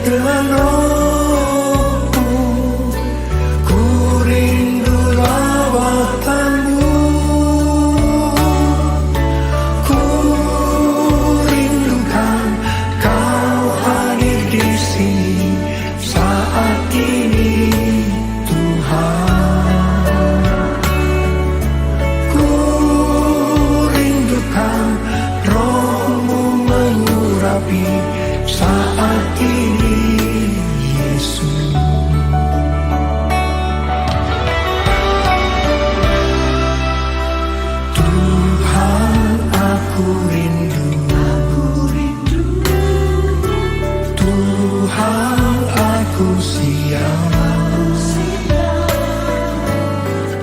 dengan rohmu, ku rindu lawatan-Mu, ku rindukan Kau hadir di sini saat ini Tuhan. Ku rindukan Roh-Mu mengurapi saat ini Yesus. Tuhan, aku rindu, Tuhan, aku siap,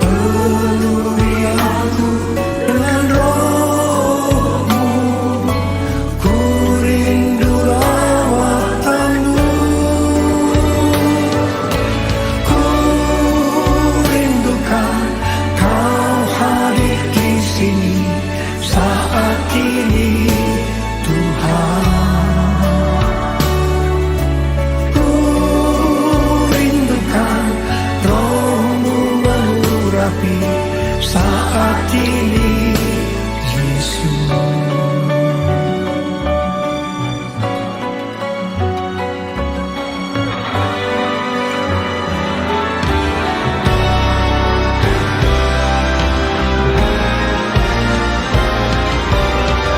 penuhi aku dengan Roh-Mu, ku rindu lawatan-Mu, ku rindukan Kau hadir di sini saat ini Tuhan. Ku rindukan Roh-Mu mengurapi saat ini Yesus.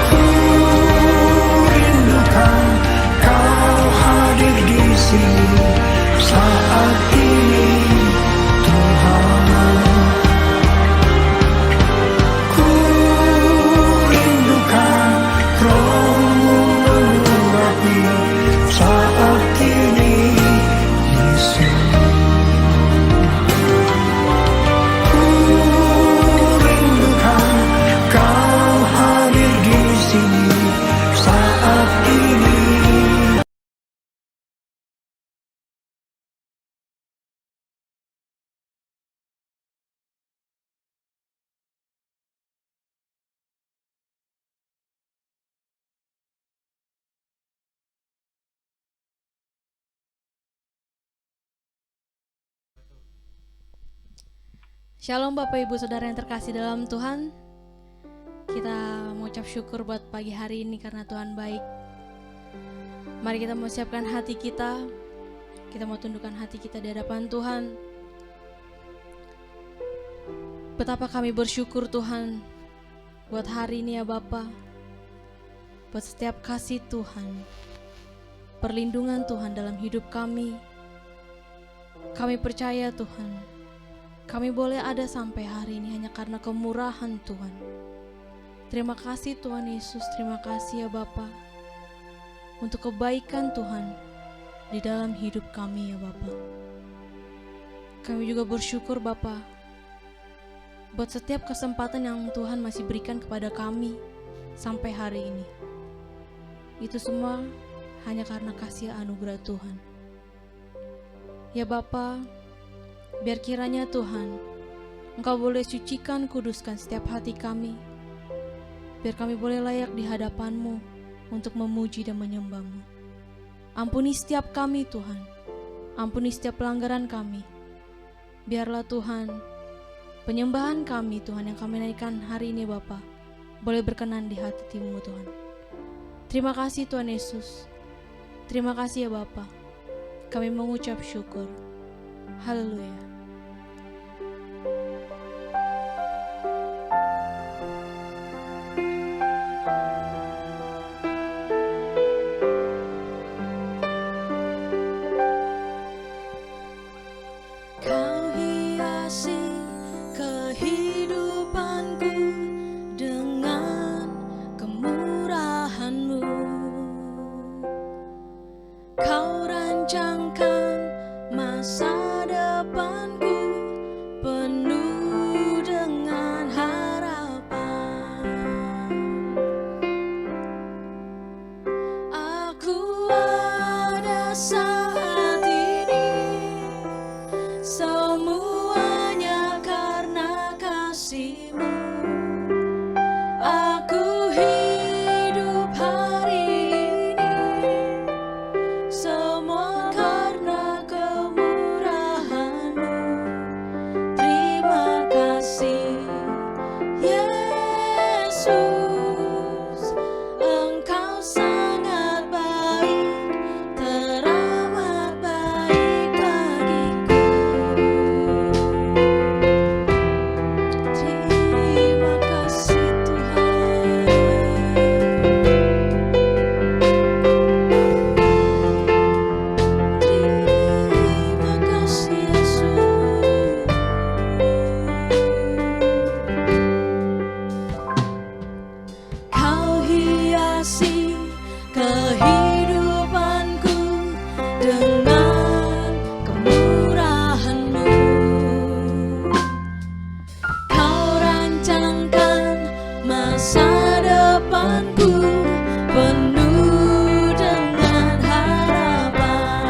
Ku rindukan Kau hadir di sini saat ini Tuhan. Ku rindukan Roh-Mu mengurapi saat ini Yesus. Ku rindukan Kau hadir di sini saat ini. Shalom Bapak Ibu Saudara yang terkasih dalam Tuhan. Kita mengucap syukur buat pagi hari ini karena Tuhan baik. Mari kita mau siapkan hati kita. Kita mau tundukkan hati kita di hadapan Tuhan. Betapa kami bersyukur Tuhan buat hari ini ya Bapa. Buat setiap kasih Tuhan, perlindungan Tuhan dalam hidup kami. Kami percaya Tuhan, kami boleh ada sampai hari ini hanya karena kemurahan Tuhan. Terima kasih Tuhan Yesus, terima kasih ya Bapa untuk kebaikan Tuhan di dalam hidup kami ya Bapa. Kami juga bersyukur Bapa buat setiap kesempatan yang Tuhan masih berikan kepada kami sampai hari ini. Itu semua hanya karena kasih anugerah Tuhan. Ya Bapa, biar kiranya Tuhan, Engkau boleh sucikan, kuduskan setiap hati kami. Biar kami boleh layak di hadapan-Mu untuk memuji dan menyembah-Mu. Ampuni setiap kami Tuhan. Ampuni setiap pelanggaran kami. Biarlah Tuhan, penyembahan kami Tuhan yang kami naikkan hari ini Bapa, boleh berkenan di hati-Mu Tuhan. Terima kasih Tuhan Yesus. Terima kasih ya Bapa. Kami mengucap syukur. Haleluya. Kau hiasi kehidupanku dengan kemurahan-Mu. Kau rancangkan masa depanku penuh dengan harapan. Aku ada saat ini, semuanya karena kasih-Mu. Aku hidup hari ini, semua dengan kemurahan-Mu. Kau rancangkan masa depanku penuh dengan harapan.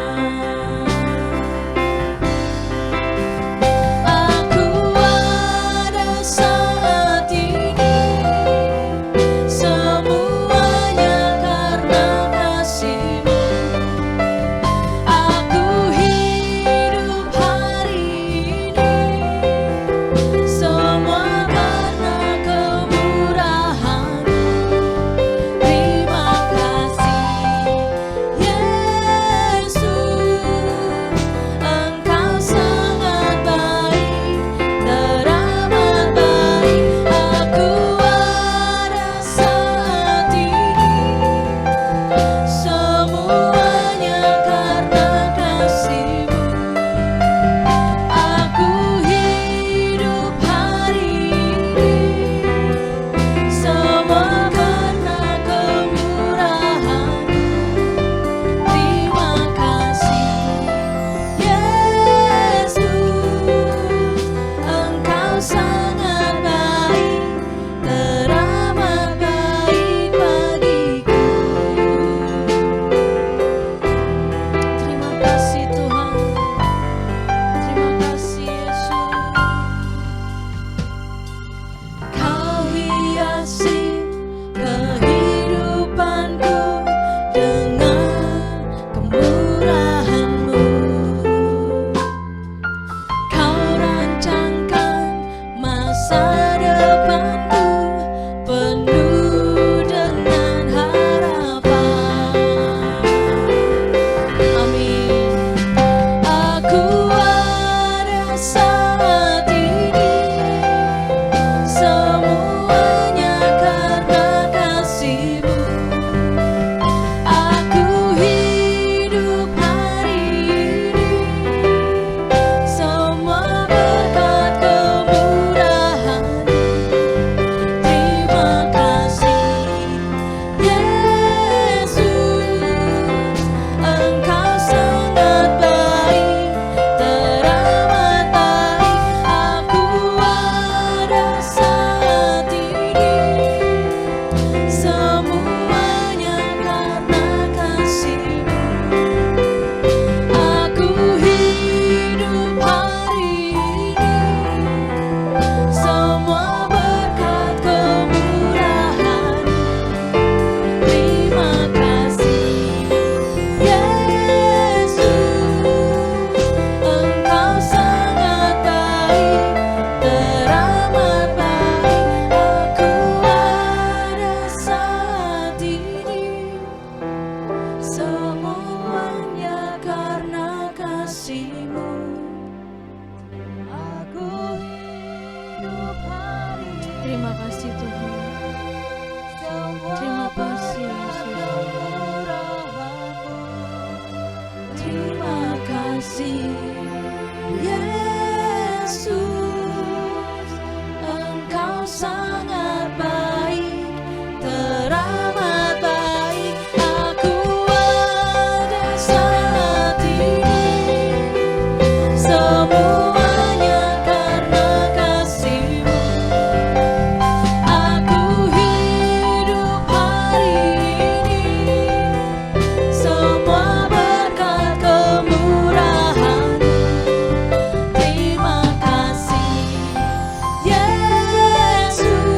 Aku ada saat ini, semuanya karena kasih-Mu. Aku hidup hari ini, semua karena kemurahan-Mu. Terima kasih Yesus, Engkau sangat baik, teramat baik. Aku ada saat ini, semuanya karena kasih-Mu. Aku hidup hari ini, semua karena kemurahan-Mu. Terima kasih Yesus, Engkau sangat baik, teramat baik bagiku. Terima kasih Tuhan, terima kasih Yesus. Kau hiasi kehidupanku dengan kemurahan-Mu. Kau rancangkan masa depanku penuh dengan harapan. Amin. Aku ada saat ini, semuanya karena kasih-Mu. Aku hidup hari ini, semua berkat kemurahan-Mu. Terima kasih Yesus, Engkau sangat baik, teramat baik. Aku ada saat ini, semuanya karena kasih-Mu. Aku hidup hari ini, semua berkat kemurahan-Mu. Terima kasih Yesus, Engkau sangat baik, teramat baik. Aku ada saat ini, semuanya karena kasih-Mu. Aku hidup hari ini, Terima kasih Tuhan. Terima kasih Yesus. terima kasih Yesus, Engkau sangat baik, teramat baik. Aku ada saat ini, semuanya karena kasih-Mu. Aku hidup hari ini, semua berkat kemurahan-Mu. Terima kasih Yesus,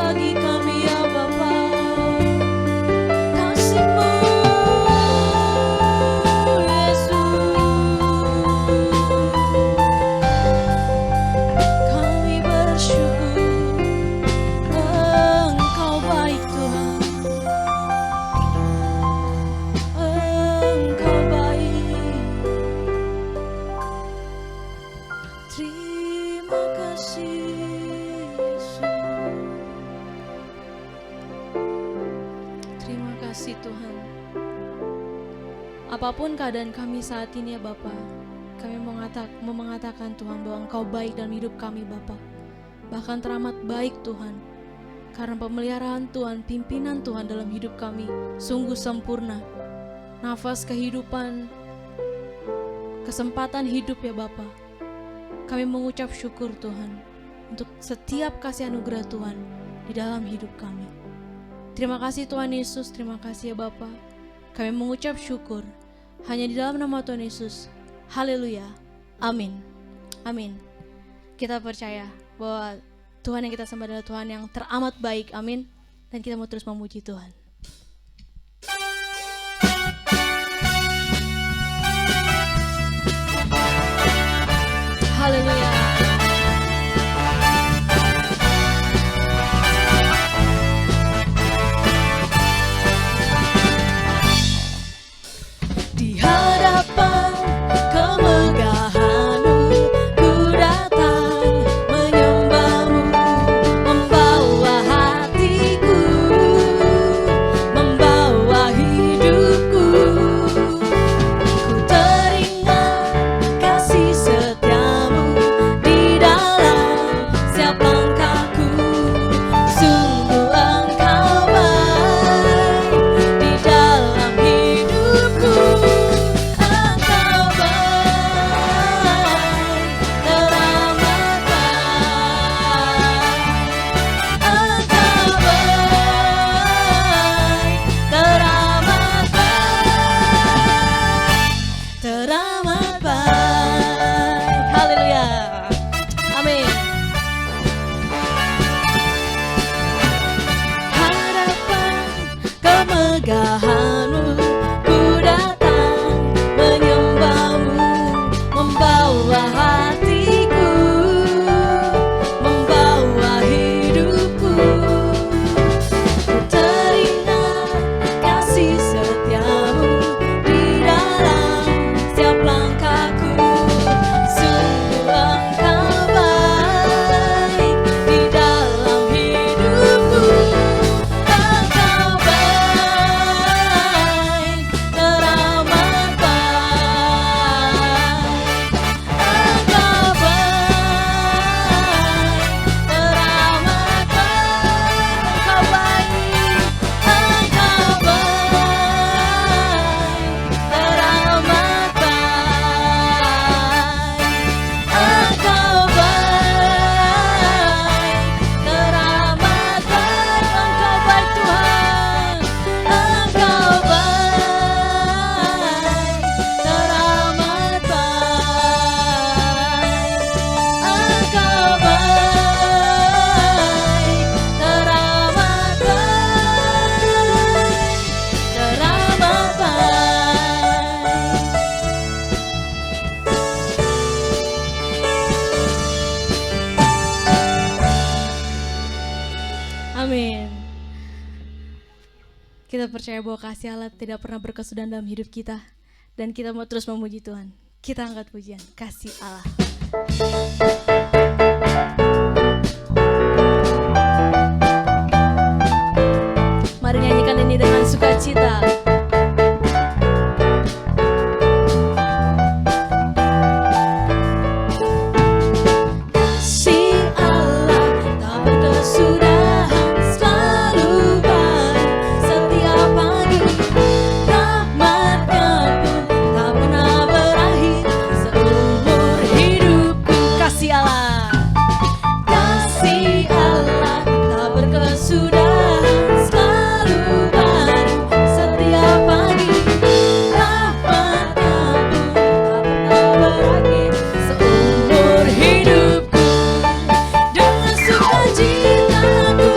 bagi kami ya Bapa. Kasih-Mu Yesus, kami bersyukur Engkau baik Tuhan, Engkau baik. Terima kasih Yesus. Terima kasih Tuhan. Apapun keadaan kami saat ini ya Bapa, kami mau mengatakan Tuhan bahwa Engkau baik dalam hidup kami Bapa. Bahkan teramat baik Tuhan. Karena pemeliharaan Tuhan, pimpinan Tuhan dalam hidup kami sungguh sempurna. Nafas kehidupan, kesempatan hidup ya Bapa. Kami mengucap syukur Tuhan untuk setiap kasih anugerah Tuhan di dalam hidup kami. Terima kasih Tuhan Yesus, terima kasih ya Bapa. Kami mengucap syukur hanya di dalam nama Tuhan Yesus. Haleluya. Amin. Amin. Kita percaya bahwa Tuhan yang kita sembah adalah Tuhan yang teramat baik. Amin. Dan kita mau terus memuji Tuhan. Haleluya. Di hadapan kemegahan-Mu ku datang menyembah-Mu, membawa hatiku, membawa hidupku. Ku teringat kasih setia-Mu di dalam setiap langkahku. Sungguh Engkau baik di dalam hidupku. Engkau baik, teramat baik. Engkau baik, teramat baik. Teramat baik. Haleluya. Amin. Hadapan kemegahan-Mu ku datang menyembah-Mu, membawa hatiku, membawa hidupku. Ku teringat kasih setia-Mu di dalam setiap langkahku. Sungguh Engkau baik di dalam hidupku. Engkau baik, teramat baik. Engkau baik, teramat baik. Engkau baik, Engkau baik, teramat baik. Engkau baik, teramat baik. Engkau baik Tuhan. Engkau baik, teramat baik. Engkau baik, teramat baik. Amin. Kita percaya bahwa kasih Allah tidak pernah berkesudahan dalam hidup kita. Dan kita mau terus memuji Tuhan. Kita angkat pujian, kasih Allah. Mari nyanyikan ini dengan sukacita. Kasih Allah tak berkesudahan, selalu baik setiap pagi. Rahmat-Nya pun tak pernah berakhir seumur hidupku. Kasih Allah, kasih Allah tak berkesudahan, selalu baru setiap pagi. Rahmat-Nya pun tak pernah berakhir seumur hidupku. Dengan sukacita ku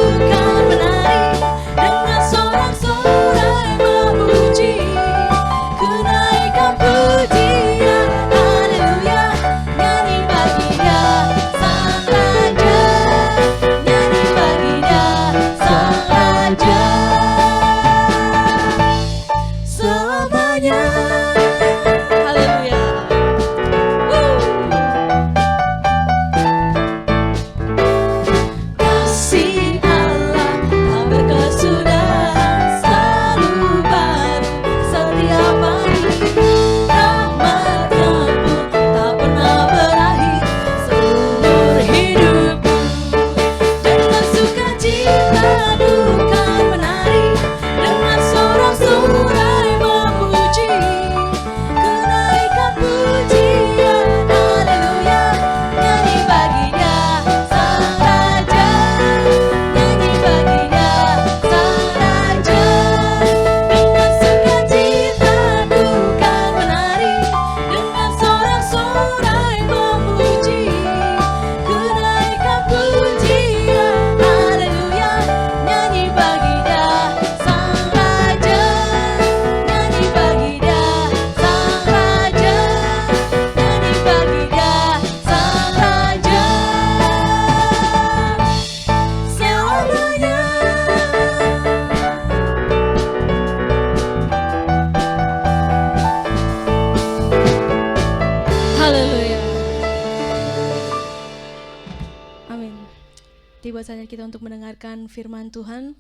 saatnya kita untuk mendengarkan firman Tuhan.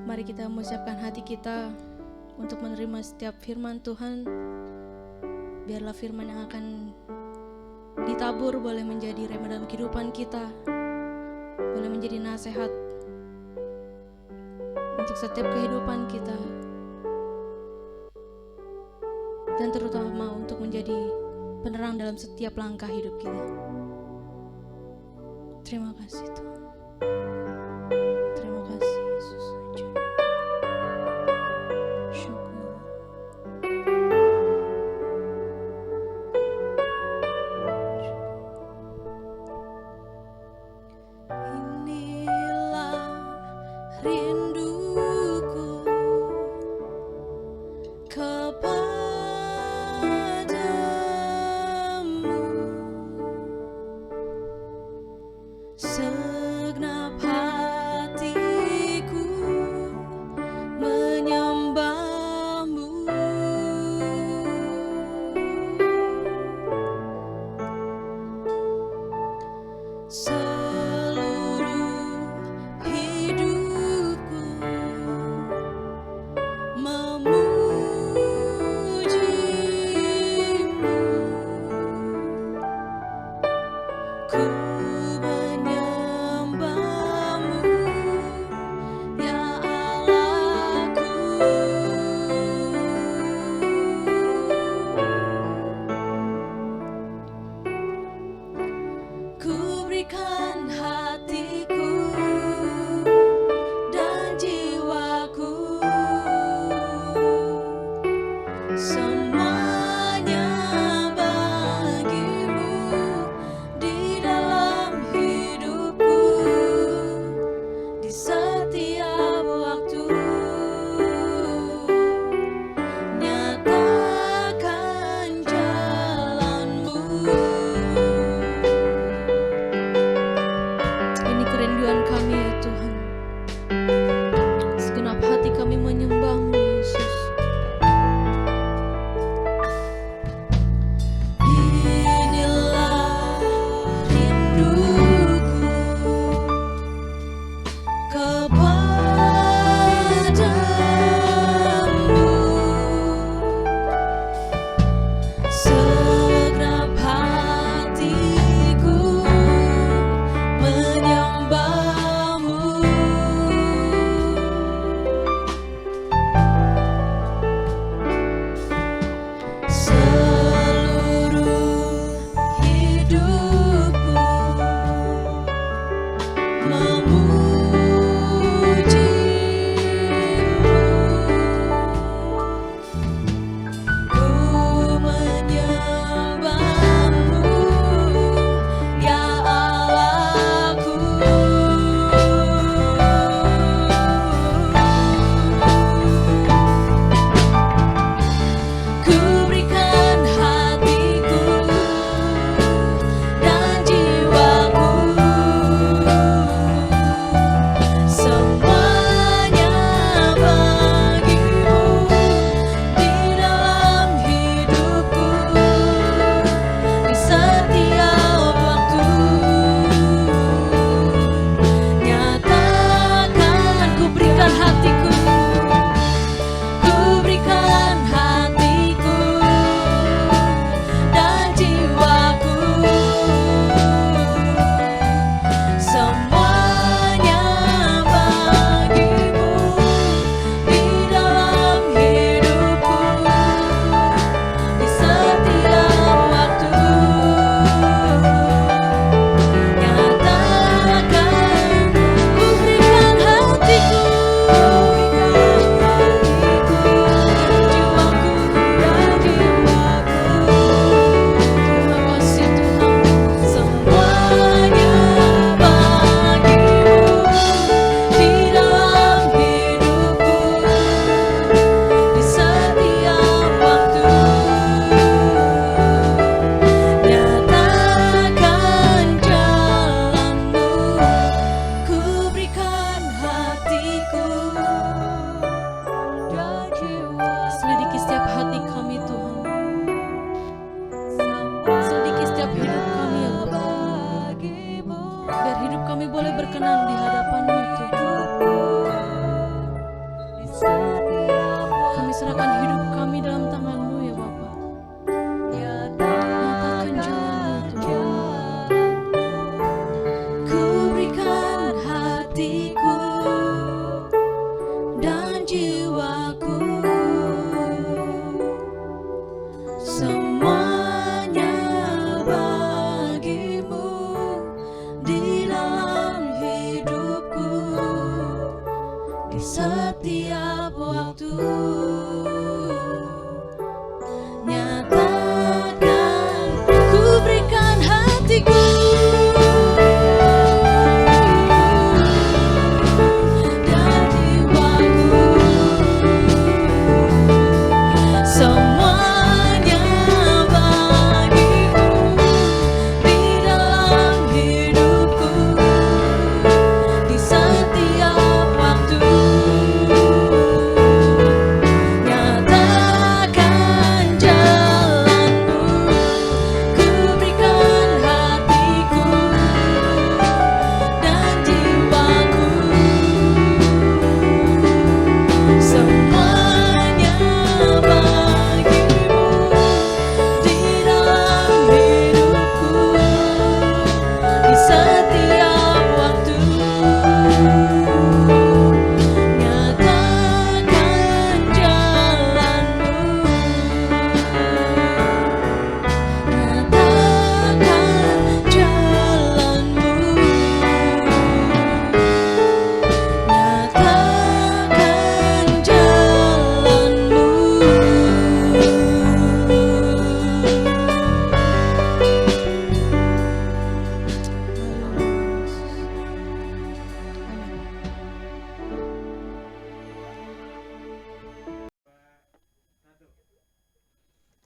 Mari kita mempersiapkan hati kita untuk menerima setiap firman Tuhan. Biarlah firman yang akan ditabur boleh menjadi rema dalam kehidupan kita, boleh menjadi nasihat untuk setiap kehidupan kita, dan terutama untuk menjadi penerang dalam setiap langkah hidup kita. Terima kasih Tuhan. Terima kasih Yesus. Syukur. Inilah rinduku kepadamu, segenap hatiku menyembahmu. Seluruh hidupku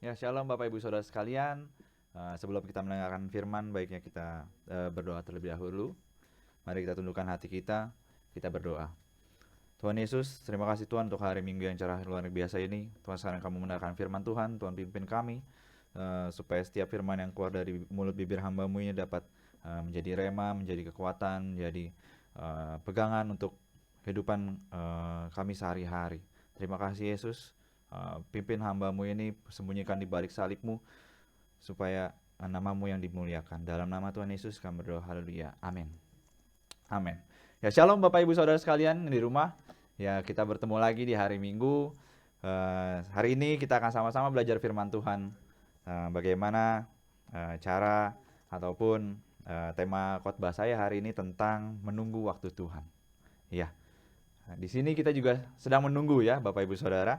Ya, shalom Bapak Ibu Saudara sekalian. Sebelum kita mendengarkan firman, baiknya kita berdoa terlebih dahulu. Mari kita tundukkan hati kita berdoa. Tuhan Yesus, terima kasih Tuhan untuk hari Minggu yang cerah luar biasa ini. Tuhan, sekarang kamu mendengarkan firman Tuhan, Tuhan pimpin kami, supaya setiap firman yang keluar dari mulut bibir hamba-Mu ini dapat menjadi rema, menjadi kekuatan, menjadi pegangan untuk kehidupan kami sehari-hari. Terima kasih Yesus. Pimpin hamba-Mu ini, sembunyikan di balik salib-Mu, supaya nama-Mu yang dimuliakan. Dalam nama Tuhan Yesus kami berdoa, haleluya, amin. Amin. Ya, shalom Bapak Ibu Saudara sekalian di rumah. Ya, kita bertemu lagi di hari Minggu. Hari ini kita akan sama-sama belajar firman Tuhan. Bagaimana cara ataupun tema khotbah saya hari ini tentang menunggu waktu Tuhan. Ya, di sini kita juga sedang menunggu ya Bapak Ibu Saudara.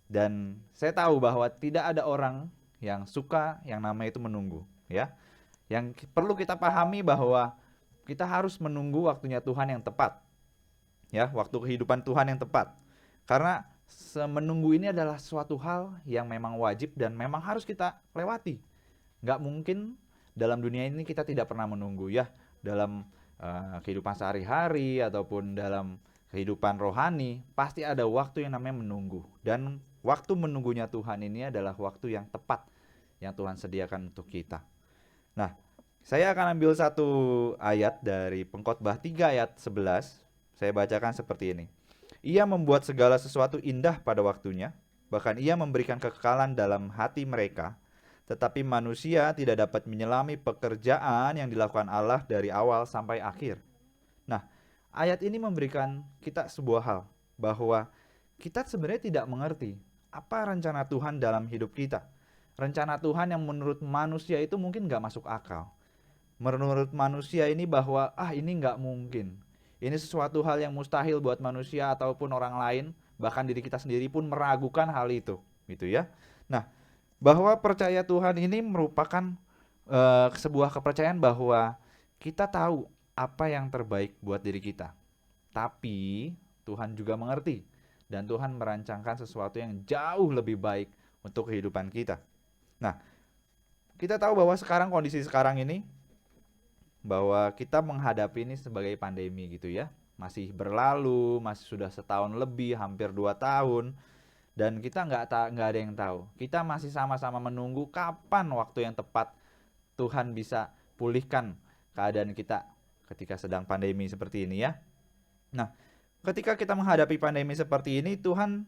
Dan saya tahu bahwa tidak ada orang yang suka yang namanya itu menunggu, ya. Yang perlu kita pahami bahwa kita harus menunggu waktunya Tuhan yang tepat, ya, waktu kehidupan Tuhan yang tepat. Karena menunggu ini adalah suatu hal yang memang wajib dan memang harus kita lewati. Nggak mungkin dalam dunia ini kita tidak pernah menunggu, ya. Dalam kehidupan sehari-hari ataupun dalam kehidupan rohani, pasti ada waktu yang namanya menunggu. Dan waktu menunggunya Tuhan ini adalah waktu yang tepat yang Tuhan sediakan untuk kita. Nah, saya akan ambil satu ayat dari Pengkhotbah 3 ayat 11. Saya bacakan seperti ini. Ia membuat segala sesuatu indah pada waktunya, bahkan ia memberikan kekekalan dalam hati mereka, tetapi manusia tidak dapat menyelami pekerjaan yang dilakukan Allah dari awal sampai akhir. Nah, ayat ini memberikan kita sebuah hal, bahwa kita sebenarnya tidak mengerti apa rencana Tuhan dalam hidup kita. Rencana Tuhan yang menurut manusia itu mungkin gak masuk akal. Menurut manusia ini bahwa ini gak mungkin. Ini sesuatu hal yang mustahil buat manusia ataupun orang lain, bahkan diri kita sendiri pun meragukan hal itu, gitu ya. Nah, bahwa percaya Tuhan ini merupakan sebuah kepercayaan bahwa kita tahu apa yang terbaik buat diri kita. Tapi Tuhan juga mengerti dan Tuhan merancangkan sesuatu yang jauh lebih baik untuk kehidupan kita. Nah, kita tahu bahwa kondisi sekarang ini, bahwa kita menghadapi ini sebagai pandemi gitu ya. Masih berlalu, masih sudah setahun lebih, hampir 2 tahun. Dan kita nggak ada yang tahu. Kita masih sama-sama menunggu kapan waktu yang tepat Tuhan bisa pulihkan keadaan kita ketika sedang pandemi seperti ini ya. Nah, ketika kita menghadapi pandemi seperti ini, Tuhan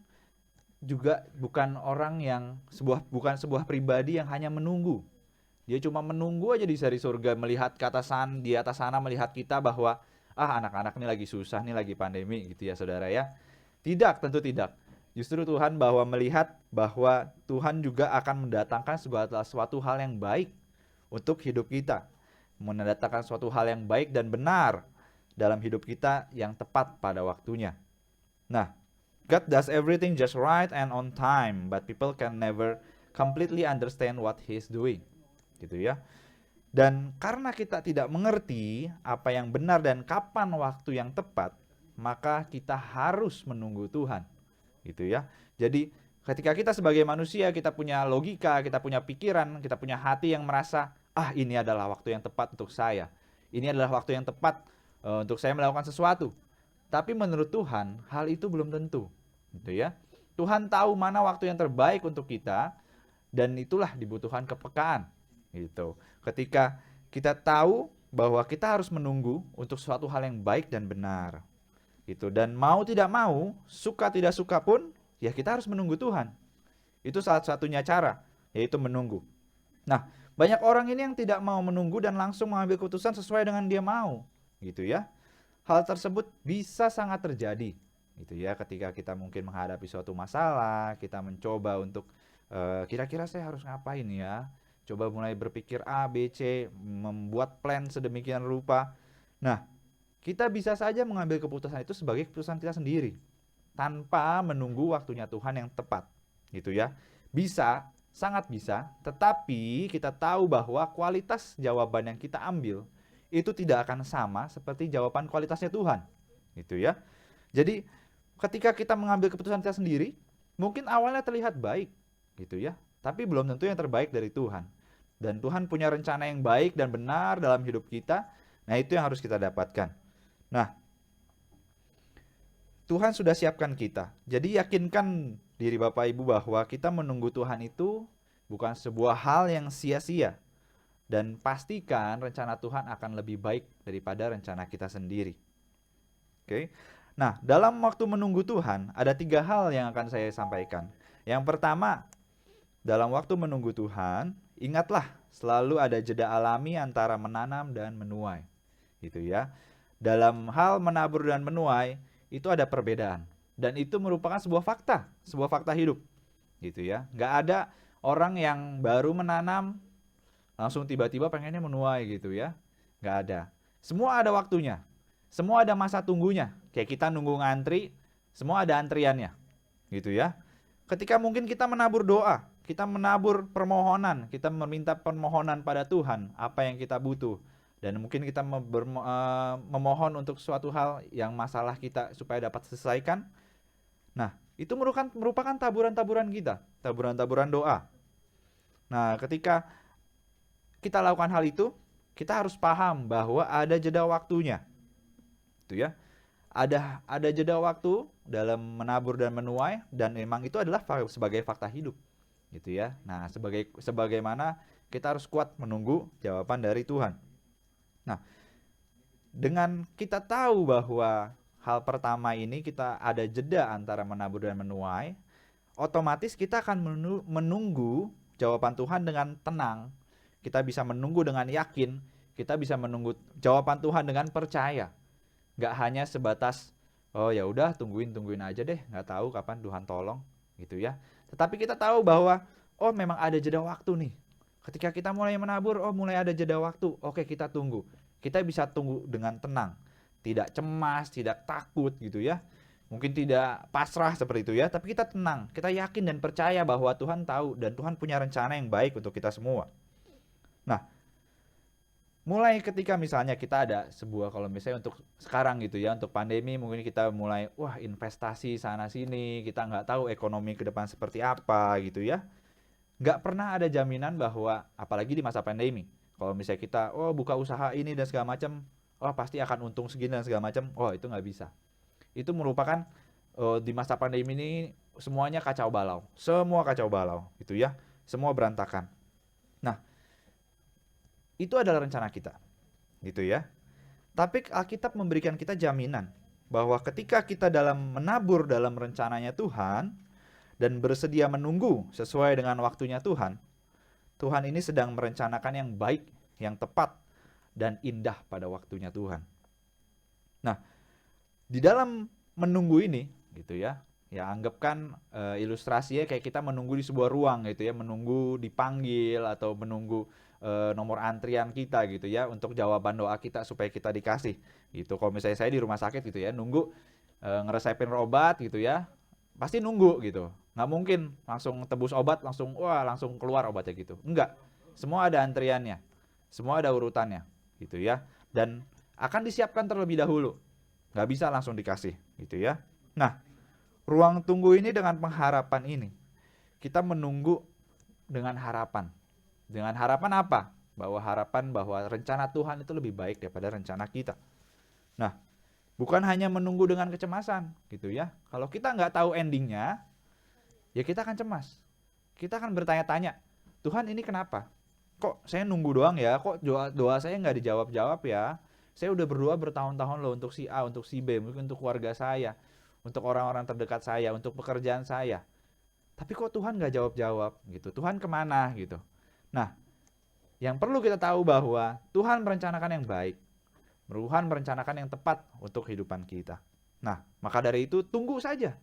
juga bukan orang yang bukan sebuah pribadi yang hanya menunggu. Dia cuma menunggu aja di surga, melihat ke atas sana, di atas sana melihat kita bahwa anak-anak ini lagi susah, nih lagi pandemi gitu ya saudara ya. Tidak, tentu tidak. Justru Tuhan melihat bahwa Tuhan juga akan mendatangkan suatu hal yang baik untuk hidup kita. Mendatangkan suatu hal yang baik dan benar dalam hidup kita yang tepat pada waktunya. Nah, God does everything just right and on time, but people can never completely understand what He's doing. Gitu ya. Dan karena kita tidak mengerti apa yang benar dan kapan waktu yang tepat, maka kita harus menunggu Tuhan. Gitu ya. Jadi ketika kita sebagai manusia, kita punya logika, kita punya pikiran, kita punya hati yang merasa, ini adalah waktu yang tepat untuk saya. Ini adalah waktu yang tepat untuk saya melakukan sesuatu. Tapi menurut Tuhan, hal itu belum tentu. Gitu ya. Tuhan tahu mana waktu yang terbaik untuk kita, dan itulah dibutuhkan kepekaan. Gitu. Ketika kita tahu bahwa kita harus menunggu untuk suatu hal yang baik dan benar. Gitu. Dan mau tidak mau, suka tidak suka pun, ya kita harus menunggu Tuhan. Itu salah satunya cara, yaitu menunggu. Nah, banyak orang ini yang tidak mau menunggu dan langsung mengambil keputusan sesuai dengan dia mau. Gitu ya. Hal tersebut bisa sangat terjadi. Gitu ya, ketika kita mungkin menghadapi suatu masalah, kita mencoba untuk kira-kira saya harus ngapain ya. Coba mulai berpikir A, B, C, membuat plan sedemikian rupa. Nah, kita bisa saja mengambil keputusan itu sebagai keputusan kita sendiri, tanpa menunggu waktunya Tuhan yang tepat. Gitu ya. Bisa, sangat bisa, tetapi kita tahu bahwa kualitas jawaban yang kita ambil itu tidak akan sama seperti jawaban kualitasnya Tuhan. Gitu ya. Jadi ketika kita mengambil keputusan kita sendiri, mungkin awalnya terlihat baik, gitu ya. tapi belum tentu yang terbaik dari Tuhan. Dan Tuhan punya rencana yang baik dan benar dalam hidup kita. Nah, itu yang harus kita dapatkan. Nah, Tuhan sudah siapkan kita. Jadi yakinkan diri Bapak Ibu bahwa kita menunggu Tuhan itu bukan sebuah hal yang sia-sia. Dan pastikan rencana Tuhan akan lebih baik daripada rencana kita sendiri. Oke. Nah, dalam waktu menunggu Tuhan, ada 3 hal yang akan saya sampaikan. Yang pertama, dalam waktu menunggu Tuhan, ingatlah selalu ada jeda alami antara menanam dan menuai. Gitu ya. Dalam hal menabur dan menuai, itu ada perbedaan. Dan itu merupakan sebuah fakta hidup. Gitu ya. Nggak ada orang yang baru menanam, langsung tiba-tiba pengennya menuai gitu ya. Nggak ada. Semua ada waktunya. Semua ada masa tunggunya. Kayak kita nunggu ngantri, semua ada antriannya. Gitu ya. Ketika mungkin kita menabur doa, kita menabur permohonan, kita meminta permohonan pada Tuhan, apa yang kita butuh. Dan mungkin kita memohon untuk suatu hal yang masalah kita supaya dapat selesaikan. Nah, itu merupakan taburan-taburan kita, taburan-taburan doa. Nah, ketika kita lakukan hal itu, kita harus paham bahwa ada jeda waktunya. Itu ya. Ada jeda waktu dalam menabur dan menuai, dan memang itu adalah sebagai fakta hidup. Gitu ya. Nah, sebagaimana kita harus kuat menunggu jawaban dari Tuhan. Nah, dengan kita tahu bahwa hal pertama ini kita ada jeda antara menabur dan menuai, otomatis kita akan menunggu jawaban Tuhan dengan tenang. Kita bisa menunggu dengan yakin, kita bisa menunggu jawaban Tuhan dengan percaya. Gak hanya sebatas, oh ya udah tungguin aja deh, gak tahu kapan Tuhan tolong, gitu ya. Tetapi kita tahu bahwa, oh memang ada jeda waktu nih. Ketika kita mulai menabur, oh mulai ada jeda waktu, oke kita tunggu. Kita bisa tunggu dengan tenang, tidak cemas, tidak takut gitu ya. Mungkin tidak pasrah seperti itu ya, tapi kita tenang, kita yakin dan percaya bahwa Tuhan tahu dan Tuhan punya rencana yang baik untuk kita semua. Nah, mulai ketika misalnya kita ada sebuah, kalau misalnya untuk sekarang gitu ya, untuk pandemi mungkin kita mulai, wah investasi sana sini, kita nggak tahu ekonomi ke depan seperti apa gitu ya. Nggak pernah ada jaminan bahwa, apalagi di masa pandemi, kalau misalnya kita, oh buka usaha ini dan segala macam, oh pasti akan untung segini dan segala macam, oh itu nggak bisa. Itu merupakan di masa pandemi ini semuanya kacau balau, semua kacau balau gitu ya, semua berantakan. Nah, itu adalah rencana kita, gitu ya. Tapi Alkitab memberikan kita jaminan bahwa ketika kita dalam menabur dalam rencananya Tuhan dan bersedia menunggu sesuai dengan waktunya Tuhan, Tuhan ini sedang merencanakan yang baik, yang tepat, dan indah pada waktunya Tuhan. Nah, di dalam menunggu ini, gitu ya, ya anggapkan ilustrasinya kayak kita menunggu di sebuah ruang gitu ya, menunggu dipanggil atau menunggu nomor antrian kita gitu ya untuk jawaban doa kita supaya kita dikasih gitu. Kalau misalnya saya di rumah sakit gitu ya, nunggu ngeresepin obat gitu ya, pasti nunggu gitu. Nggak mungkin langsung tebus obat langsung keluar obatnya gitu. Enggak, semua ada antriannya, semua ada urutannya gitu ya, dan akan disiapkan terlebih dahulu, nggak bisa langsung dikasih gitu ya. Nah, ruang tunggu ini dengan pengharapan ini, kita menunggu dengan harapan. Dengan harapan apa? Harapan bahwa rencana Tuhan itu lebih baik daripada rencana kita. Nah, bukan hanya menunggu dengan kecemasan gitu ya. Kalau kita nggak tahu endingnya, ya kita akan cemas. Kita akan bertanya-tanya, Tuhan ini kenapa? Kok saya nunggu doang ya? Kok doa saya nggak dijawab-jawab ya? Saya udah berdoa bertahun-tahun loh untuk si A, untuk si B, mungkin untuk keluarga saya, untuk orang-orang terdekat saya, untuk pekerjaan saya. Tapi kok Tuhan nggak jawab-jawab gitu? Tuhan kemana gitu? Nah, yang perlu kita tahu bahwa Tuhan merencanakan yang baik. Tuhan merencanakan yang tepat untuk kehidupan kita. Nah, maka dari itu tunggu saja.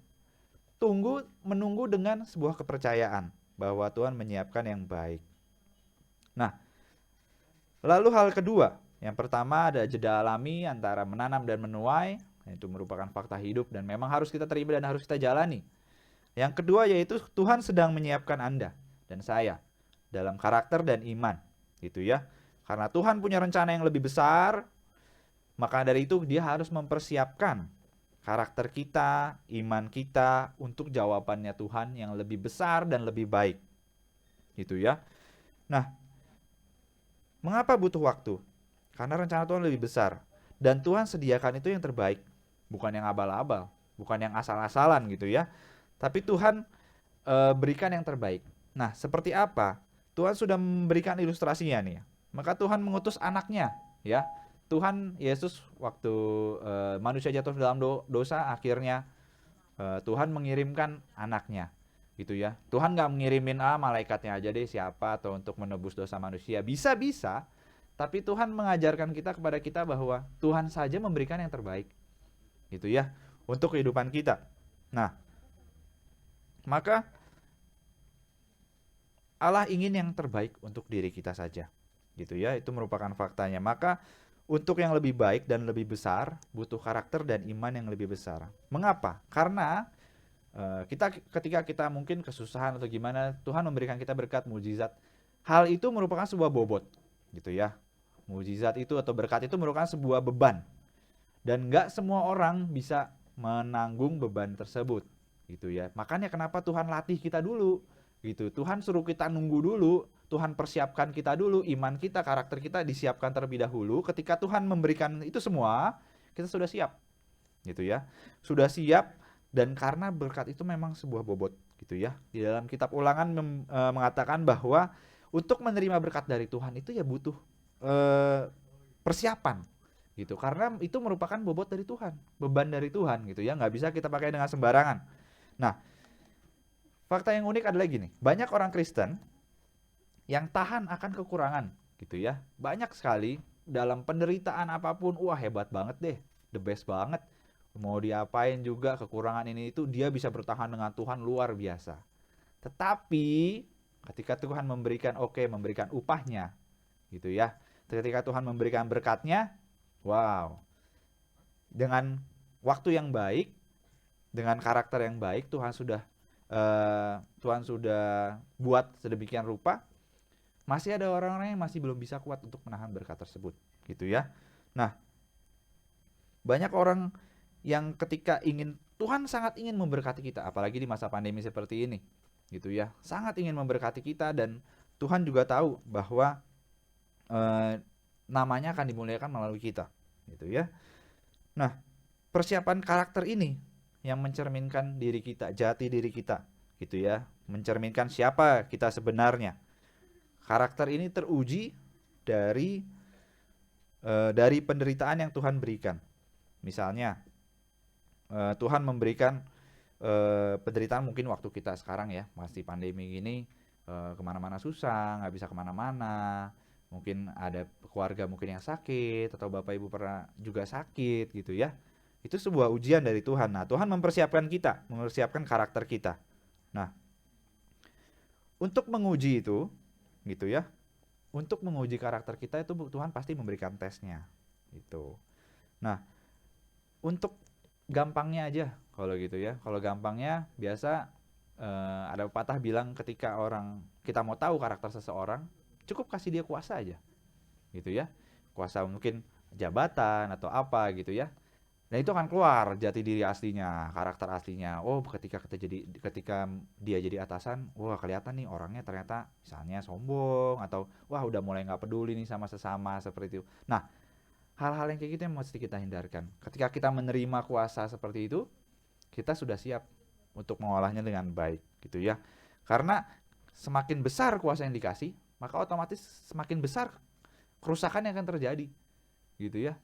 Menunggu dengan sebuah kepercayaan bahwa Tuhan menyiapkan yang baik. Nah, lalu hal kedua, yang pertama ada jeda alami antara menanam dan menuai, itu merupakan fakta hidup dan memang harus kita terima dan harus kita jalani. Yang kedua yaitu Tuhan sedang menyiapkan Anda dan saya dalam karakter dan iman, gitu ya. Karena Tuhan punya rencana yang lebih besar, maka dari itu dia harus mempersiapkan karakter kita, iman kita untuk jawabannya Tuhan yang lebih besar dan lebih baik. gitu ya. Nah, mengapa butuh waktu? Karena rencana Tuhan lebih besar dan Tuhan sediakan itu yang terbaik, bukan yang abal-abal, bukan yang asal-asalan gitu ya. Tapi Tuhan berikan yang terbaik. Nah, seperti apa? Tuhan sudah memberikan ilustrasinya nih. Maka Tuhan mengutus anaknya, ya. Tuhan Yesus waktu manusia jatuh dalam dosa, akhirnya Tuhan mengirimkan anaknya, gitu ya. Tuhan nggak mengirimin malaikatnya aja deh siapa atau untuk menebus dosa manusia. Bisa, tapi Tuhan mengajarkan kepada kita bahwa Tuhan saja memberikan yang terbaik, gitu ya, untuk kehidupan kita. Nah, maka Allah ingin yang terbaik untuk diri kita saja, gitu ya. Itu merupakan faktanya. Maka untuk yang lebih baik dan lebih besar butuh karakter dan iman yang lebih besar. Mengapa? Karena ketika kita mungkin kesusahan atau gimana, Tuhan memberikan kita berkat mujizat. Hal itu merupakan sebuah bobot, gitu ya. Mujizat itu atau berkat itu merupakan sebuah beban. Dan nggak semua orang bisa menanggung beban tersebut, gitu ya. Makanya kenapa Tuhan latih kita dulu, gitu. Tuhan suruh kita nunggu dulu, Tuhan persiapkan kita dulu, iman kita, karakter kita disiapkan terlebih dahulu. Ketika Tuhan memberikan itu semua, kita sudah siap, gitu ya. Sudah siap, dan karena berkat itu memang sebuah bobot, gitu ya. Di dalam kitab Ulangan mengatakan bahwa untuk menerima berkat dari Tuhan itu ya butuh persiapan, gitu. Karena itu merupakan bobot dari Tuhan, beban dari Tuhan, gitu ya. Nggak bisa kita pakai dengan sembarangan. Nah, fakta yang unik adalah gini, banyak orang Kristen yang tahan akan kekurangan, gitu ya. Banyak sekali dalam penderitaan apapun, wah hebat banget deh, the best banget. Mau diapain juga kekurangan ini itu dia bisa bertahan dengan Tuhan luar biasa. Tetapi ketika Tuhan memberikan memberikan upahnya, gitu ya. Ketika Tuhan memberikan berkatnya, wow. Dengan waktu yang baik, dengan karakter yang baik, Tuhan sudah buat sedemikian rupa, masih ada orang-orang yang masih belum bisa kuat untuk menahan berkat tersebut, gitu ya. Nah, banyak orang yang ketika Tuhan sangat ingin memberkati kita, apalagi di masa pandemi seperti ini, gitu ya. Sangat ingin memberkati kita, dan Tuhan juga tahu bahwa namanya akan dimuliakan melalui kita, gitu ya. Nah, persiapan karakter ini yang mencerminkan diri kita, jati diri kita, gitu ya, mencerminkan siapa kita sebenarnya. Karakter ini teruji dari penderitaan yang Tuhan berikan. Misalnya Tuhan memberikan penderitaan mungkin waktu kita sekarang ya, masih pandemi gini, kemana-mana susah, nggak bisa kemana-mana. Mungkin ada keluarga mungkin yang sakit, atau bapak ibu pernah juga sakit, gitu ya. Itu sebuah ujian dari Tuhan. Nah, Tuhan mempersiapkan kita, mempersiapkan karakter kita. Nah, untuk menguji itu, gitu ya, untuk menguji karakter kita itu Tuhan pasti memberikan tesnya, gitu. Nah, untuk gampangnya aja kalau gitu ya, kalau gampangnya biasa ada pepatah bilang ketika kita mau tahu karakter seseorang, cukup kasih dia kuasa aja, gitu ya. Kuasa mungkin jabatan atau apa gitu ya. Nah, itu akan keluar jati diri aslinya, karakter aslinya. Oh, ketika dia jadi atasan, wah kelihatan nih orangnya ternyata misalnya sombong, atau wah udah mulai nggak peduli nih sama sesama, seperti itu. Nah, hal-hal yang kayak gitu yang mesti kita hindarkan. Ketika kita menerima kuasa seperti itu, kita sudah siap untuk mengolahnya dengan baik, gitu ya. Karena semakin besar kuasa yang dikasih, maka otomatis semakin besar kerusakan yang akan terjadi, gitu ya.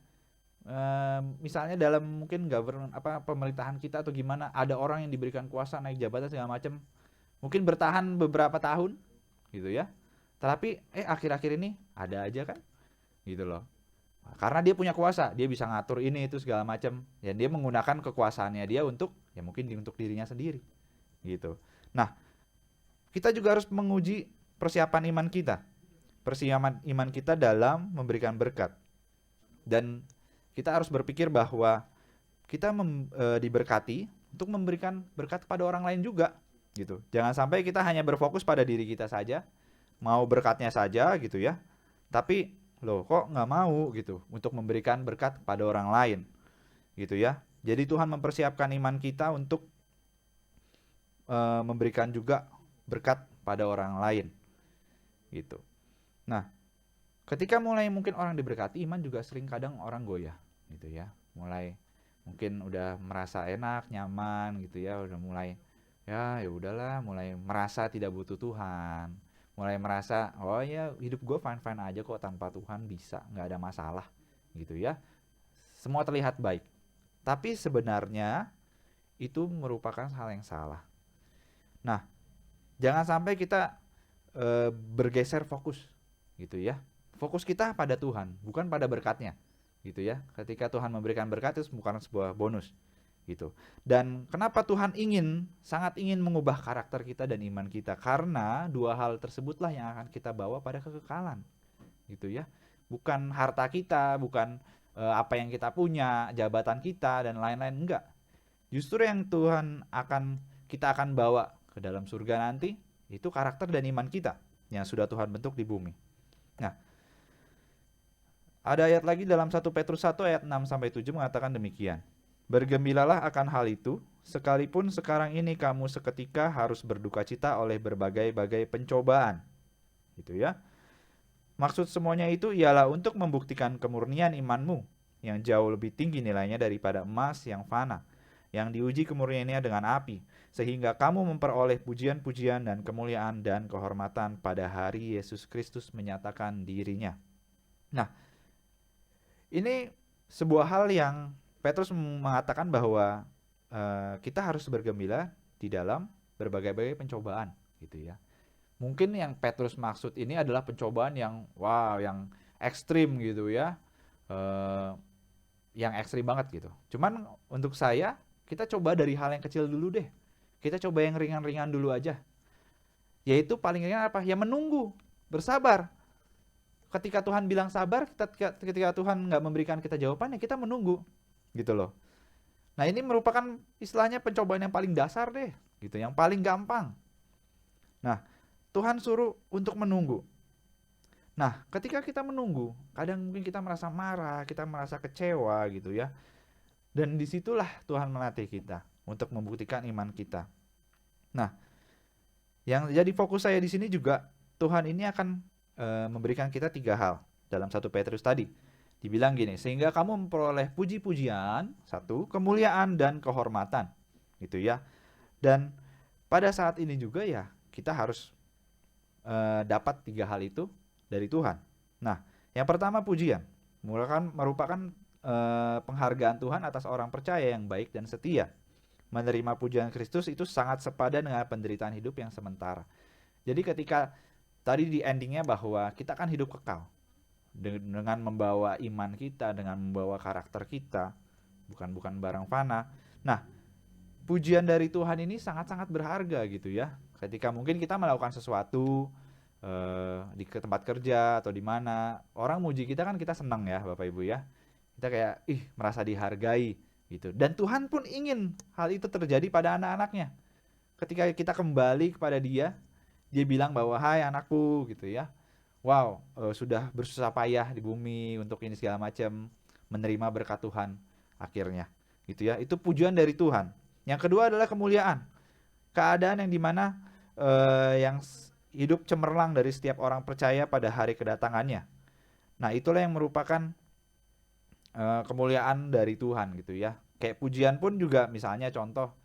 Misalnya dalam mungkin pemerintahan kita atau gimana, ada orang yang diberikan kuasa naik jabatan segala macam, mungkin bertahan beberapa tahun, gitu ya. Tapi akhir-akhir ini ada aja kan, gitu loh. Karena dia punya kuasa, dia bisa ngatur ini itu segala macam, dan dia menggunakan kekuasaannya dia untuk mungkin untuk dirinya sendiri, gitu. Nah, kita juga harus menguji persiapan iman kita, dalam memberikan berkat. Dan kita harus berpikir bahwa kita diberkati untuk memberikan berkat kepada orang lain juga, gitu. Jangan sampai kita hanya berfokus pada diri kita saja, mau berkatnya saja, gitu ya. Tapi loh kok nggak mau gitu untuk memberikan berkat kepada orang lain, gitu ya. Jadi Tuhan mempersiapkan iman kita untuk memberikan juga berkat pada orang lain, gitu. Nah, ketika mulai mungkin orang diberkati, iman juga sering kadang orang goyah gitu ya. Mulai mungkin udah merasa enak, nyaman gitu ya, udah mulai ya udahlah, mulai merasa tidak butuh Tuhan. Mulai merasa, oh ya hidup gue fine-fine aja kok tanpa Tuhan, bisa, nggak ada masalah gitu ya. Semua terlihat baik. Tapi sebenarnya itu merupakan hal yang salah. Nah, jangan sampai kita bergeser fokus gitu ya. Fokus kita pada Tuhan, bukan pada berkatnya gitu ya. Ketika Tuhan memberikan berkat itu bukan sebuah bonus gitu. Dan kenapa Tuhan sangat ingin mengubah karakter kita dan iman kita? Karena dua hal tersebutlah yang akan kita bawa pada kekekalan gitu ya. Bukan harta kita, bukan apa yang kita punya, jabatan kita dan lain-lain, enggak. Justru yang kita akan bawa ke dalam surga nanti itu karakter dan iman kita yang sudah Tuhan bentuk di bumi. Nah, ada ayat lagi dalam 1 Petrus 1 ayat 6-7 mengatakan demikian. Bergembiralah akan hal itu, sekalipun sekarang ini kamu seketika harus berduka cita oleh berbagai-bagai pencobaan. Gitu ya. Maksud semuanya itu ialah untuk membuktikan kemurnian imanmu yang jauh lebih tinggi nilainya daripada emas yang fana, yang diuji kemurniannya dengan api, sehingga kamu memperoleh pujian-pujian dan kemuliaan dan kehormatan pada hari Yesus Kristus menyatakan dirinya. Nah, ini sebuah hal yang Petrus mengatakan bahwa kita harus bergembira di dalam berbagai-bagai pencobaan gitu ya. Mungkin yang Petrus maksud ini adalah pencobaan yang yang ekstrim gitu ya, yang ekstrim banget gitu. Cuman untuk saya, kita coba dari hal yang kecil dulu deh. Kita coba yang ringan-ringan dulu aja. Yaitu paling ringan apa? Ya menunggu, bersabar. Ketika Tuhan bilang sabar, ketika Tuhan nggak memberikan kita jawaban, ya kita menunggu gitu loh. Nah, ini merupakan istilahnya pencobaan yang paling dasar deh gitu, yang paling gampang. Nah, Tuhan suruh untuk menunggu. Nah, ketika kita menunggu, kadang mungkin kita merasa marah, kita merasa kecewa gitu ya. Dan disitulah Tuhan melatih kita untuk membuktikan iman kita. Nah, yang jadi fokus saya di sini juga, Tuhan ini akan memberikan kita 3 hal dalam 1 Petrus tadi. Dibilang gini, sehingga kamu memperoleh puji-pujian, 1, kemuliaan dan kehormatan gitu ya. Dan pada saat ini juga ya, kita harus dapat 3 hal itu dari Tuhan. Nah, yang pertama pujian, merupakan penghargaan Tuhan atas orang percaya yang baik dan setia. Menerima pujian Kristus itu sangat sepadan dengan penderitaan hidup yang sementara. Jadi ketika tadi di endingnya bahwa kita akan hidup kekal dengan membawa iman kita, dengan membawa karakter kita, bukan barang fana. Nah, pujian dari Tuhan ini sangat-sangat berharga gitu ya. Ketika mungkin kita melakukan sesuatu di tempat kerja atau di mana, orang muji kita kan kita senang ya Bapak Ibu ya. Kita kayak merasa dihargai gitu. Dan Tuhan pun ingin hal itu terjadi pada anak-anaknya. Ketika kita kembali kepada Dia bilang bahwa hai anakku gitu ya. Wow, sudah bersusah payah di bumi untuk ini segala macam, menerima berkat Tuhan akhirnya gitu ya. Itu pujian dari Tuhan. Yang kedua adalah kemuliaan. Keadaan yang dimana yang hidup cemerlang dari setiap orang percaya pada hari kedatangannya. Nah, itulah yang merupakan kemuliaan dari Tuhan gitu ya. Kayak pujian pun juga misalnya contoh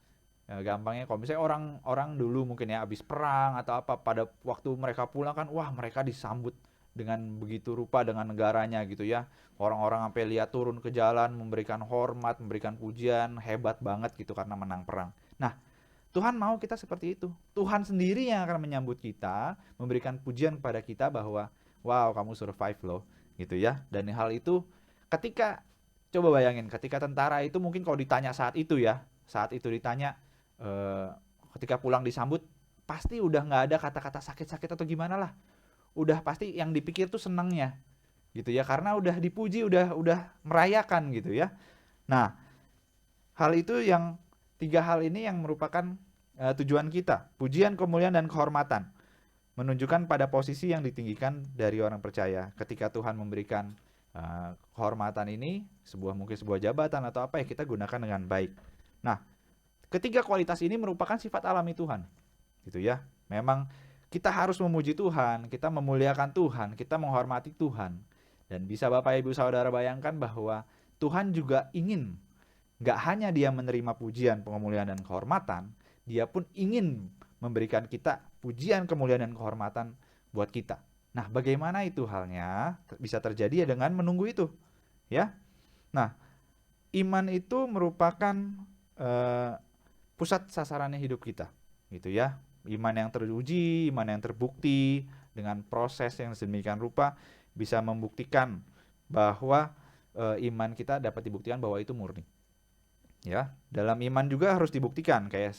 gampangnya kalau misalnya orang dulu mungkin ya habis perang atau apa, pada waktu mereka pulang kan mereka disambut dengan begitu rupa dengan negaranya gitu ya. Orang-orang sampai lihat turun ke jalan memberikan hormat, memberikan pujian, hebat banget gitu karena menang perang. Nah, Tuhan mau kita seperti itu. Tuhan sendiri yang akan menyambut kita, memberikan pujian kepada kita bahwa wow, kamu survive loh gitu ya. Dan hal itu ketika coba bayangin ketika tentara itu mungkin kalau ditanya saat itu ditanya ketika pulang disambut pasti udah nggak ada kata-kata sakit-sakit atau gimana lah, udah pasti yang dipikir tuh senangnya gitu ya, karena udah dipuji, udah merayakan gitu ya. Nah, hal itu yang 3 hal ini yang merupakan tujuan kita, pujian, kemuliaan dan kehormatan, menunjukkan pada posisi yang ditinggikan dari orang percaya. Ketika Tuhan memberikan kehormatan ini, mungkin sebuah jabatan atau apa ya, kita gunakan dengan baik. Nah, ketiga kualitas ini merupakan sifat alami Tuhan gitu ya. Memang kita harus memuji Tuhan, kita memuliakan Tuhan, kita menghormati Tuhan. Dan bisa Bapak Ibu Saudara bayangkan bahwa Tuhan juga ingin, gak hanya dia menerima pujian, pengemuliaan, dan kehormatan, dia pun ingin memberikan kita pujian, kemuliaan, dan kehormatan buat kita. Nah, bagaimana itu halnya? Bisa terjadi ya dengan menunggu itu, ya. Nah, iman itu merupakan pusat sasarannya hidup kita, gitu ya. Iman yang teruji, iman yang terbukti dengan proses yang sedemikian rupa bisa membuktikan bahwa iman kita dapat dibuktikan bahwa itu murni. Ya, dalam iman juga harus dibuktikan kayak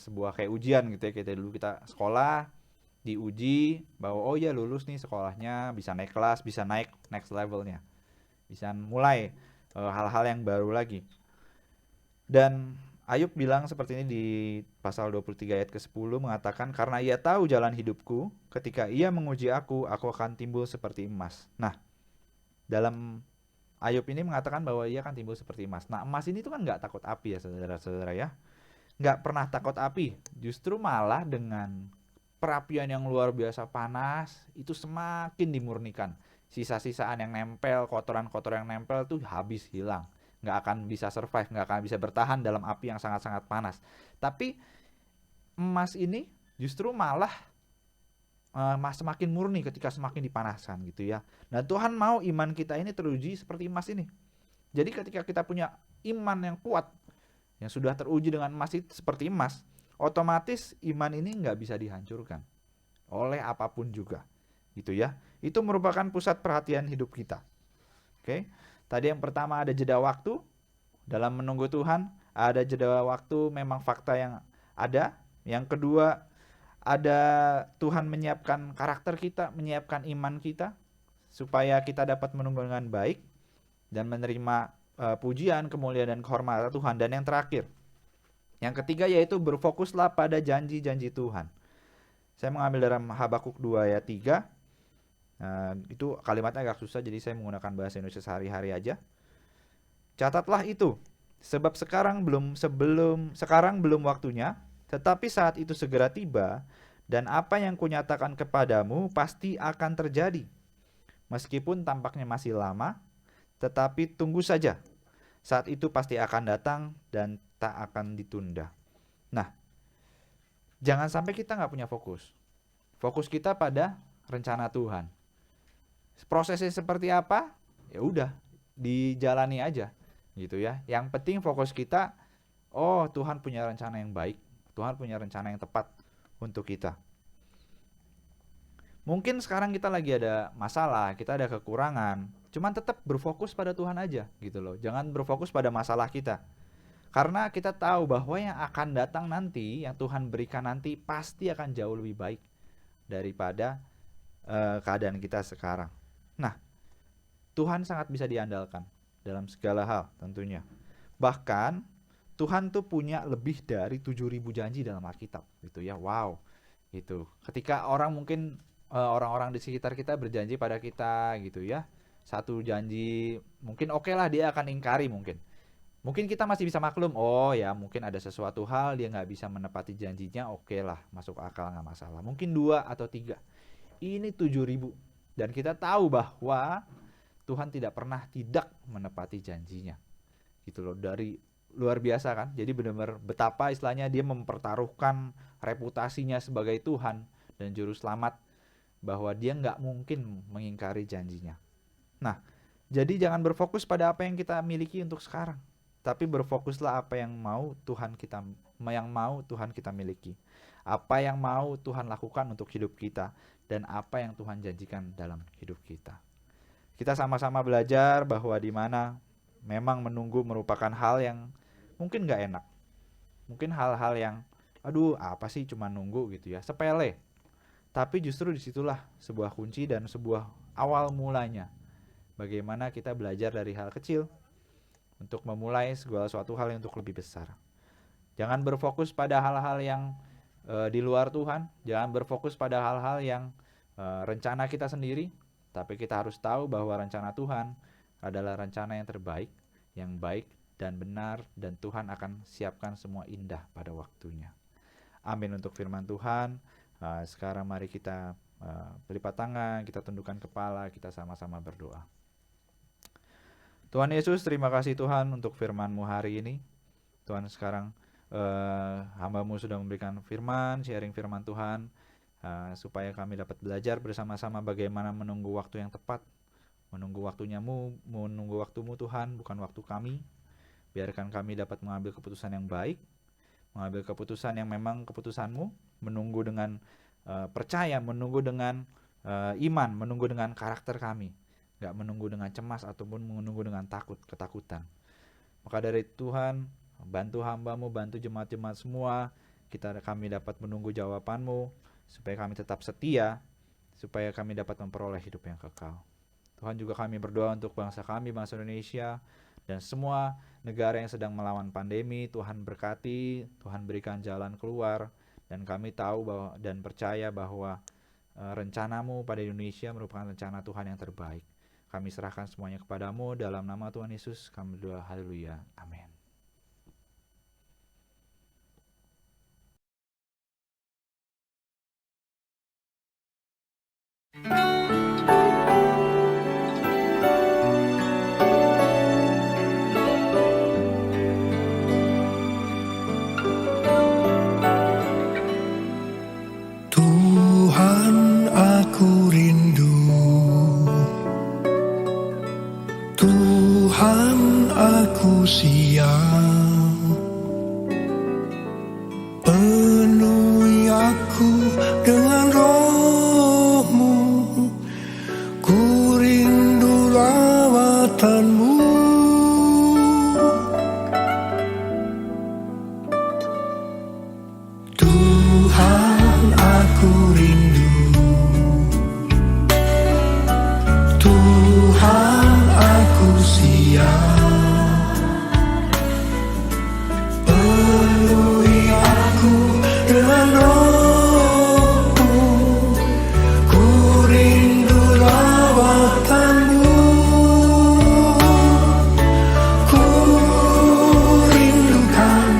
ujian gitu ya. Kita sekolah diuji bahwa oh ya lulus nih sekolahnya, bisa naik kelas, bisa naik next levelnya. Bisa mulai hal-hal yang baru lagi. Dan Ayub bilang seperti ini di pasal 23 ayat ke-10 mengatakan, karena ia tahu jalan hidupku, ketika ia menguji aku akan timbul seperti emas. Nah, dalam Ayub ini mengatakan bahwa ia akan timbul seperti emas. Nah, emas ini tuh kan nggak takut api ya saudara-saudara ya. Nggak pernah takut api. Justru malah dengan perapian yang luar biasa panas, itu semakin dimurnikan. Sisa-sisaan yang nempel, kotoran-kotoran yang nempel tuh habis hilang. Nggak akan bisa survive, nggak akan bisa bertahan dalam api yang sangat-sangat panas. Tapi emas ini justru malah semakin murni ketika semakin dipanaskan gitu ya. Nah, Tuhan mau iman kita ini teruji seperti emas ini. Jadi ketika kita punya iman yang kuat, yang sudah teruji dengan emas itu seperti emas, otomatis iman ini nggak bisa dihancurkan oleh apapun juga gitu ya. Itu merupakan pusat perhatian hidup kita. Oke. Tadi yang pertama ada jeda waktu dalam menunggu Tuhan, ada jeda waktu memang fakta yang ada. Yang kedua, ada Tuhan menyiapkan karakter kita, menyiapkan iman kita supaya kita dapat menunggu dengan baik dan menerima pujian, kemuliaan, dan kehormatan Tuhan. Dan yang terakhir, yang ketiga yaitu berfokuslah pada janji-janji Tuhan. Saya mengambil dalam Habakuk 2 ayat 3. Itu kalimatnya agak susah, jadi saya menggunakan bahasa Indonesia sehari-hari aja. Catatlah itu, sebab sekarang belum waktunya, tetapi saat itu segera tiba, dan apa yang kunyatakan kepadamu pasti akan terjadi. Meskipun tampaknya masih lama, tetapi tunggu saja. Saat itu pasti akan datang dan tak akan ditunda. Nah, jangan sampai kita nggak punya fokus. Fokus kita pada rencana Tuhan. Prosesnya seperti apa? Ya udah, dijalani aja gitu ya. Yang penting fokus kita, oh Tuhan punya rencana yang baik, Tuhan punya rencana yang tepat untuk kita. Mungkin sekarang kita lagi ada masalah, kita ada kekurangan, cuman tetap berfokus pada Tuhan aja gitu loh. Jangan berfokus pada masalah kita. Karena kita tahu bahwa yang akan datang nanti, yang Tuhan berikan nanti pasti akan jauh lebih baik daripada keadaan kita sekarang. Nah, Tuhan sangat bisa diandalkan dalam segala hal tentunya. Bahkan Tuhan tuh punya lebih dari 7.000 janji dalam Alkitab gitu ya. Wow. Itu. Ketika orang-orang di sekitar kita berjanji pada kita gitu ya. Satu janji mungkin oke lah dia akan ingkari mungkin. Mungkin kita masih bisa maklum, oh ya mungkin ada sesuatu hal dia nggak bisa menepati janjinya, oke lah, masuk akal, nggak masalah. Mungkin 2 atau 3. Ini 7.000. Dan kita tahu bahwa Tuhan tidak pernah tidak menepati janjinya. Gitu loh, dari luar biasa kan. Jadi benar-benar betapa istilahnya dia mempertaruhkan reputasinya sebagai Tuhan dan juru selamat, bahwa dia nggak mungkin mengingkari janjinya. Nah, jadi jangan berfokus pada apa yang kita miliki untuk sekarang, tapi berfokuslah apa yang mau Tuhan kita miliki. Apa yang mau Tuhan lakukan untuk hidup kita, dan apa yang Tuhan janjikan dalam hidup kita. Kita sama-sama belajar bahwa di mana memang menunggu merupakan hal yang mungkin gak enak. Mungkin hal-hal yang, aduh apa sih cuma nunggu gitu ya, sepele. Tapi justru disitulah sebuah kunci dan sebuah awal mulanya. Bagaimana kita belajar dari hal kecil untuk memulai segala suatu hal yang untuk lebih besar. Jangan berfokus pada hal-hal yang di luar Tuhan. Jangan berfokus pada hal-hal yang rencana kita sendiri. Tapi kita harus tahu bahwa rencana Tuhan adalah rencana yang terbaik, yang baik dan benar, dan Tuhan akan siapkan semua indah pada waktunya. Amin untuk firman Tuhan. Sekarang mari kita Berlipat tangan, kita tundukkan kepala, kita sama-sama berdoa. Tuhan Yesus, terima kasih Tuhan untuk firman-Mu hari ini. Tuhan, sekarang hamba-Mu sudah memberikan firman, sharing firman Tuhan, supaya kami dapat belajar bersama-sama bagaimana menunggu waktu yang tepat, menunggu waktunya-Mu, menunggu waktu-Mu Tuhan, bukan waktu kami. Biarkan kami dapat mengambil keputusan yang baik, mengambil keputusan yang memang keputusan-Mu, menunggu dengan percaya, menunggu dengan iman, menunggu dengan karakter kami, gak menunggu dengan cemas ataupun menunggu dengan ketakutan. Maka dari Tuhan, bantu hamba-Mu, bantu jemaat-jemaat semua, kami dapat menunggu jawaban-Mu, supaya kami tetap setia, supaya kami dapat memperoleh hidup yang kekal. Tuhan, juga kami berdoa untuk bangsa kami, bangsa Indonesia, dan semua negara yang sedang melawan pandemi. Tuhan berkati, Tuhan berikan jalan keluar, dan kami tahu bahwa dan percaya bahwa rencana-Mu pada Indonesia merupakan rencana Tuhan yang terbaik. Kami serahkan semuanya kepada-Mu, dalam nama Tuhan Yesus kami berdoa, haleluya, amin. Tuhan, aku rindu. Tuhan, aku siap. Penuhi aku dengan Roh-Mu. Ku rindu lawatan-Mu. Tuhan, aku rindu. Tuhan, aku siap. Penuhi aku dengan Roh-Mu. Ku rindu lawatan-Mu. Ku rindukan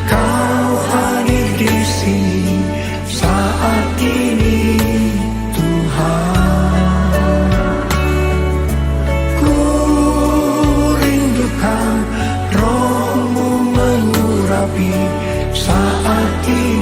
Kau hadir di sini saat ini, Tuhan. Ku rindukan Roh-Mu mengurapi saat ini.